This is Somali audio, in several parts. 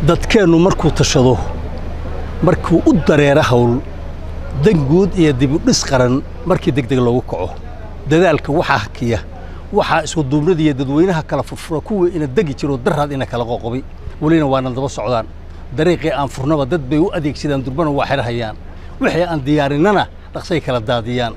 dadkeenu markuu tashado markuu u dareero hawl dan guud iyo dib u dhis qaran markii degdeg loogu kaco dadaalka waxa hakiya waxa isku duubnadiyo dadweynaha kala furfura kuwa ina degi jiro daraad ina kala qoqobi walina waana daba socdaan dariiqii aan furnaba dad bay u adeegsadaan durbana waa xirahayaan wixii aan diyaarinana dhaqsay kala daadiyaan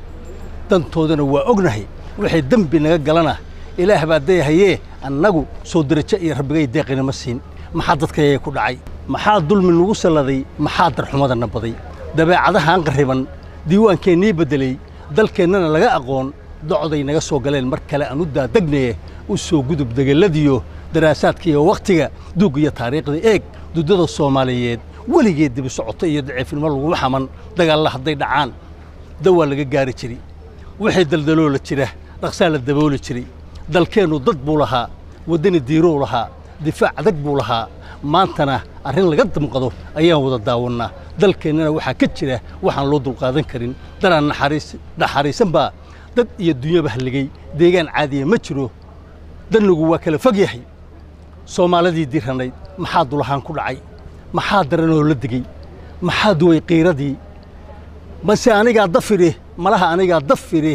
dantoodana waa ognahay wixii dambi naga galana ilaah baa deeyahay annagu soo darajo iyo rabbigay deeqina ma siin maxaa dadkayga ku dhacay maxaa dulmi lagu saladay maxaa darxumadana baday dabeecadaha aan qariban diiwaankeenii bedelay dalkeennana laga aqoon docday naga soo galeen mar kale aan u daadagnaye u soo gudub degeladiyo daraasaadka iyo waqtiga duug iyo taariikhda eeg dudada Soomaaliyeed waligeed dib u socotay iyo daciifnimo lagu xaman dagaal hadday dhacaan dawa laga gaari jiray wixii daldaloo la jira dhaqsaal la dabooli jiray dalkeenu dad buu lahaa wadani diiroo lahaa difaac adag buu lahaa maantana arrin laga damqado ayaan wada daawanaa dalkeenana waxa ka jira waxaan loo dulqaadan karin daraan naxariisan baa dad iyo dunyaba haligay deegaan caadi ma jiro danagu waa kala fog yahay Soomaalidii diranayd maxaa dulahaan ku dhacay maxaa daranoo la digay maxaa duway qiiradii bas aniga dafire malaha aniga dafire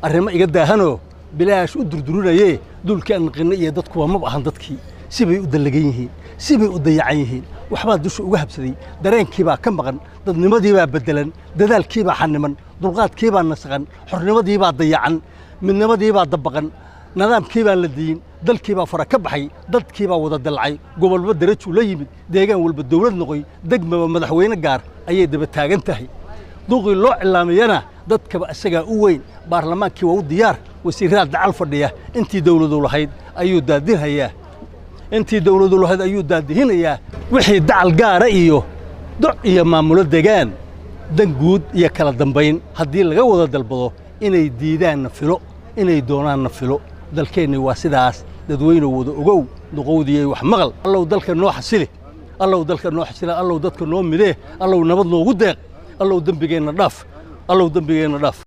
arrimo iga daahano bilaash u durdurunayee dulkaan qinna iyo dadku ma baahan dadkii sibay u dalagan yihiin sibay u dayacan yihiin waxba dusha uga habsaday dareenkii baa ka maqan dadnimadii baa bedelan dadaalkii baa xaniman dulqaadkii baa nasaqan xornimadii baa dayacan midnimadii baa dabaqan nidaamkii baa la diin dalkii baa fara ka baxay dadkii baa wada dalcay gobolba darajo la yimid deegaan walba dawlad noqoy degmaba madaxweyne gaar ayay daba taagan tahay duqii loo cilaamayana dadkaba asaga u weyn baarlamaankii waa u diyaar wasiirada dacal fadhiya intii dawladu lahayd ayuu daadinhayaa wixii dacal gaara iyo doc iyo maamulo degaan dan guud iyo kala dambayn haddii laga wada dalbado inay diidaan filo inay doonaan filo dalkeenni waa sidaas dadweyne wada ogow duqowdii wax maqal allow dalka noo xasili allow dadka noo midee allow nabad noogu deeq allow dambigeena dhaaf